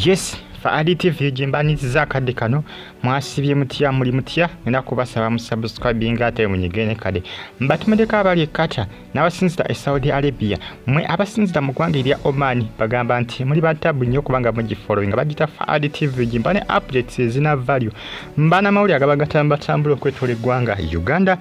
Yes, Faridah TV jimbaniza akadde kano mwasibye mutya muli mutya nina kubasaba musubscribing ate munyigene kade mbatumedeka abali kata n'abasinzira e Saudi Arabia mwe abasinzira mu ggwanga erya Oman bagamba nti muli batabu nnyo kubanga mugifollowing bagita Faridah TV jimbane updates ezina value mbana mawuli agabagatamba tambula okwetola eggwanga Uganda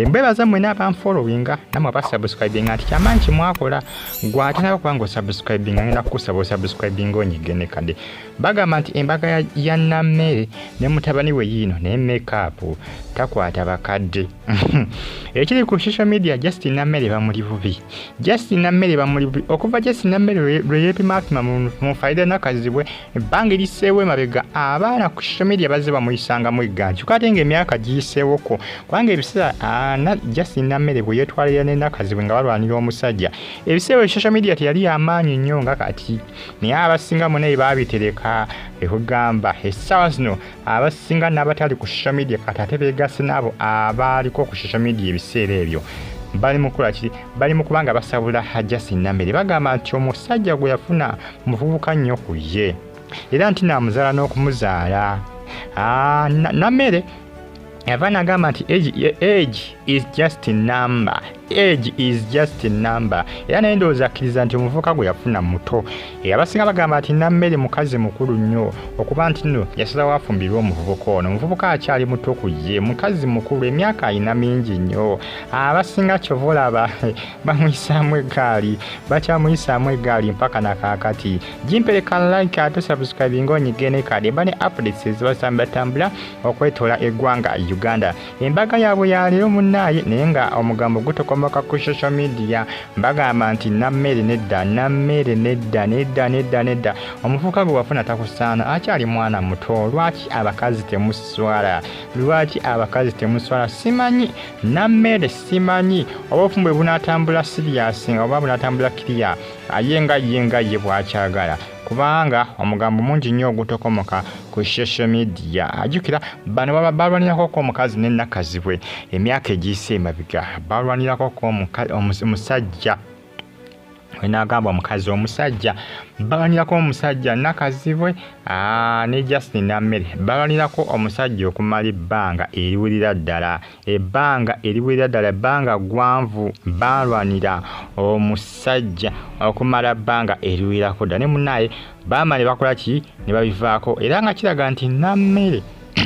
mbebaza mwe n'abamfollowinga namwe abasubscribing ati kyamanyi mwakola gwatanaba kubanga subscribing ngenda kusaba subscribing onyigene kade bagamba nti embaga ya Namere ne mutabani we yino ne makeup takwata bakadde ekiri ku social media Jastine Namere bamuli bubi Jastine Namere bamuli bubi okuva Jastine Namere reyepimapima mu Faridah Nakazibwe bangi lisewe mabega abaana ku social media baziba muyisanga mu igaju katenge emyaka gisewoko kwange ebisira na Jastine Namere bwe yetwalira ne Nakazibwe nga balwanira omusajja ebisewe social media teyali amaanyi nnyo nga kati naye abasinga mune babitereka ekugamba essaawa zino abasinga n'abatali ku social media katate begase nabo abaliko ku social media ebiseera ebyo bali mukola ki bali mukubanga basabula Jastine Namere bagamba nti omusajja gwe yafuna muvubuka nnyo ku ye era nti namuzaala n'okumuzaala Namere Yavana agamba nti age is just a number. Age is just a number. Era n'endowooza akkiriza nti omuvubuka gwe yafuna muto. Abasinga bagamba nti Namere mukazi mukulu nnyo okuba nti nno yasalawo afumbirwe omuvubuka ono. Omuvubuka akyali muto ku ye, mukazi mukulu emyaka alina mingi nnyo. Abasinga kyova olaba bamuyisaamu eggaali, bakyamuyisaamu eggaali mpaka nakaakati. Jimpereka like ate subscribing onyigene kade bane updates ezibasambatambula okwetoola eggwanga Uganda. Embaga yaabwe ya leero munnaye naye nga omugambo gutokomoka ku social media bagamba nti Namere nedda Namere nedda omuvubuka gwe wafuna takusaana akyali mwana muto lwaki abakazi temuswala simanyi Namere simanyi oba ofumbwe bunatambula serious oba bunatambula clear ayenga ye bwakyagala kubanga omugambo mungi nnyo ogutokomoka ku social media ajukira bano baba balwanirako ko omukazi ne Nakazibwe emyaka egiyise emabega balwanirako ko omusajja wenagamba omukazi omusajja balwanirako omusajja Nakazibwe ne Jastine Namere balwanirako omusajja okumala ebbanga eriwulira ddala ebbanga gwanvu balwanira omusajja okumala ebbanga eriwulirako ddala ne munnaye bamale bakola ki ne babivaako era nga kiraga nti Namere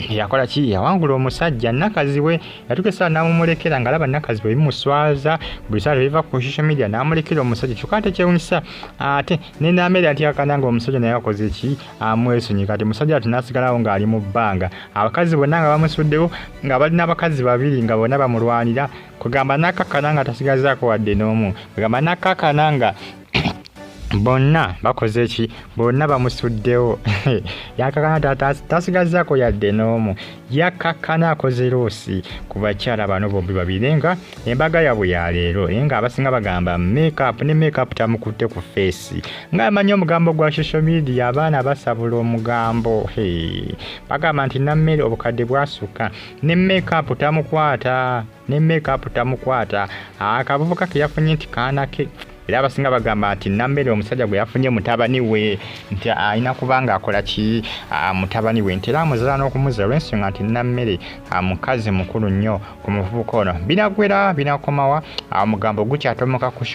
yakola ki yawangula omusajja Nakazibwe yatukesa namumulekera nga alaba Nakazibwe bimuswaza buli saa biva ku social media namulekera omusajja kyokate Kyewunnyisa ate ne Namere ati akananga omusajja naye akoze ki amwesonyi kati musajja ati nasigalawo nga ali mu bbanga abakazi bonna nga bamusuddewo nga balina abakazi babiri nga bonna bamulwanira kugamba nakakananga tasigazaako wadde n'omu kugamba nakakananga bonna bakoze ki bonna bamusuddewo yakakana tasigazaako yadde n'omu yakakana akoze loosi ku bakyala bano bombi babiri nga embaga yaabwe ya leero nga abasinga bagamba makeup tamukutte ku face nga amanyi omugambo gwa social media abaana basabula omugambo bagamba nti Namere obukadde bwasukka ne makeup tamukwata akavubuka ke yafunye nti kaana ke era abasinga bagamba nti Namere omusajja gwe yafunye mutabani we nti alina kubanga akola ki mutabani we nti era amuzaala n'okumuzaala olw'ensonga nti Namere mukazi mukulu nnyo ku muvubuka ono binagwera binakomawa omugambo gukyatokomoka ku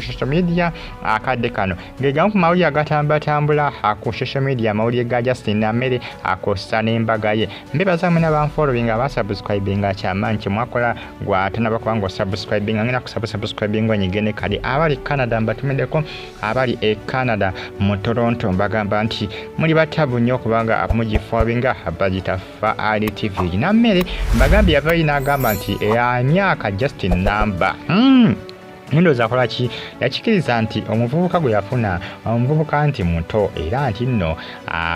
social media akadde kano ng'egamu ku mawulire agatambulatambula ku social media amawulire ga Jastine Namere akosa n'embaga ye mbebaza mwe n'abamfollowing abasubscribinga kyamaanyi kyemwakola gwatanaba kubanga osubscribing ngenda kusubscribing onyigene kale abali Canada mbatumedeko abali Canada mu Toronto mbagamba nti muli batabu nnyo kubanga mugifollowinga bagita Faridah TV Namere mbagambye yavayo n'agamba nti emyaka Jastine namba Nindoza akola ki yakikiriza nti omuvubuka gwe yafuna omuvubuka nti muto era nti nno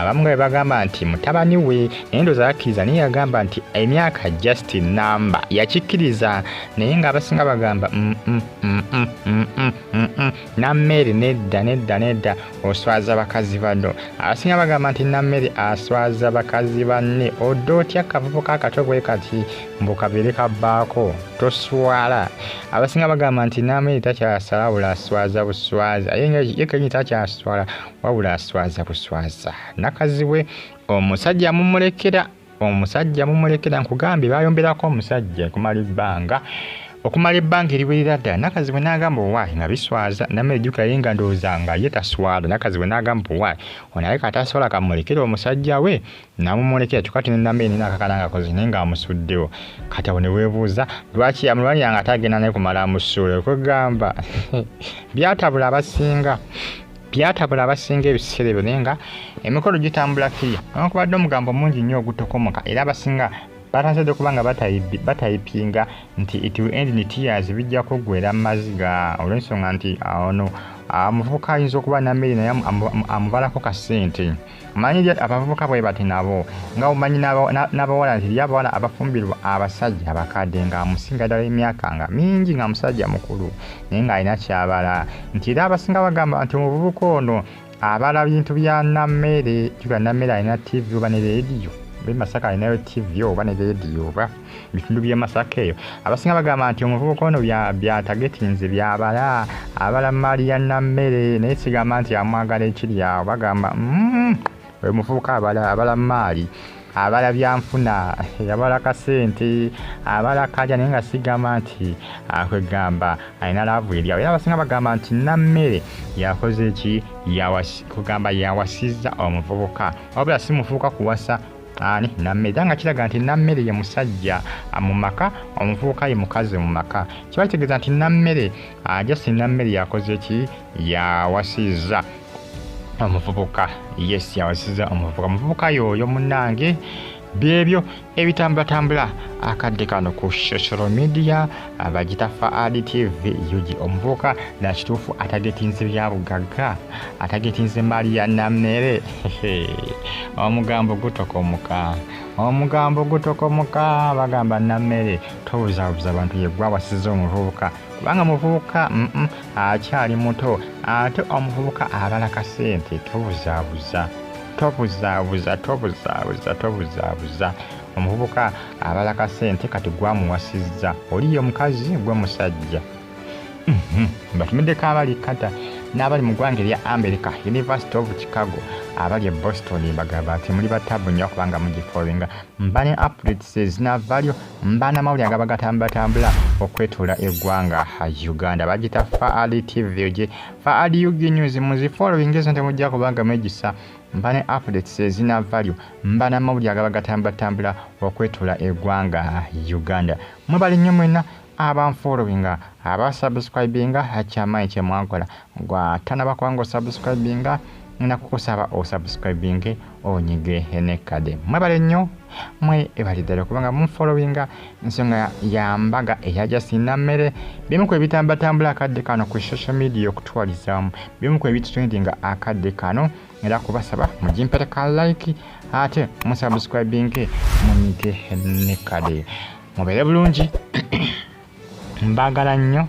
bamwe bagamba nti mutabani we nindoza yakiriza naye yagamba nti emyaka Jastine namba yakikiriza naye nga abasinga bagamba Namere nedda oswaza bakazi bano abasinga bagamba nti Namere aswaza bakazi banne odotya akavubuka akato bwe kati mbukabereka baako toswala abasinga bagamba nti Namere Namere takyasala wabula aswaza buswaza ye kenyi takyaswala wabula aswaza buswaza. Nakazibwe omusajja mumulekera nkugambye bayomberako omusajja okumala ebbanga eriwerera ddala. Nakazibwe n'agamba owaayi nga biswaza. Namere jjuka ye nga ndowooza nga ye taswala. Nakazibwe n'agamba owaayi onaye katasobola kamulekera omusajja we namumulekera kyokati ne Namere n'akakala ngakoze naye ng'amusuddewo. Kati awo ne weebuuza lwaki yamulwalira nga atagenda naye kumala amusuula okugamba byatabula abasinga ebiseera ebyo naye nga emikolo gitambula kiriya newankubadde omugambo mungi nnyo ogutokomoka era abasinga batanzadde kubanga batayipinga nti it will end in tears bijja kuggwera mu maziga olw'ensonga nti ono omuvubuka ayinza okuba Namere naye amubalako kasente. Omanyi abavubuka bwe bati nabo nga omanyi n'abawala nti abawala abafumbirwa abasajja abakadde nga amusinga ddala emyaka nga mingi nga musajja mukulu naye ng'alina kyabala nti era abasinga bagamba nti omuvubuka ono abala bintu bya Namere. Kiba Namere alina TV oba ne leediyo Masaka alinayo TV oba ne leediyo oba bitundu by'e Masaka eyo. Abasinga bagamba nti omuvubuka ono byatagetinze byabala abala mali ya Namere naye sigamba nti amwagala ekiri awo. Bagamba oyo muvubuka abala mali abala byanfuna abala kasente abala kaja naye nga sigamba nti kwegamba alina laavu eri awo. Era abasinga bagamba nti Namere yakoze ki kugamba yawasizza omuvubuka wabula si muvubuka kuwasa Namere nga kiraga nti Namere ye musajja mu maka omuvubuka ye mukazi mu maka. Kiba kitegeeza nti Namere Jastine Namere yakoze ki yawasizza omuvubuka. Yes, yawasizza omuvubuka yoyo munnange. Byebyo ebitambulatambula akadde kano ku social media abagita Faridah TV yugi omuvubuka na kituufu atagetinze bya bugagga atagetinze mali ya Namere. Omugambo gutokomuka bagamba Namere tobuzaabuza abantu yegwa wasiza omuvubuka kubanga muvubuka akyali muto ate omuvubuka abala kasente tobuzaabuza omuvubuka abala kasente kati gwamuwasizza oliyo mukazi gwe musajja. Batumiddeko abali kata n'abali mu ggwanga erya America University of Chicago abali e Boston bagamba nti muli batabu nnyo kubanga mugifolinga mbane updates ezinavaalyo mbana amawulire agabagatambulatambula okwetoola eggwanga Uganda bagita Faridah TV gye Faridah Yugi News muzifollowing ezo temujja kubanga mwegisa mbane updates ezinavaalyo mbana amawulire agabagatambulatambula okwetoola eggwanga Uganda. Mwebale nnyo mwenna abanfollowinga abasubscribinga akyamaanyi kyemwakola gwatanaba kubanga osubscribinga nakukusaba osubscribinge onyige enekade. Mwebale nnyo mwe ebaliddala kubanga munfollowinga ensonga ya Mbaga eya Jastine Namere bimu ku ebitambulatambula akadde kano ku social media okutwalizaamu bimu ku ebitutrendinga akadde kano era kubasaba mugimpereka like ate musubscribinge munyige enekade. Mubeere bulungi. Mbagala nnyo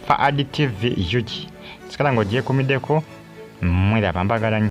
Faridah TV yugi sikala ng'ogyekumiddeko mweraba mbagala nnyo.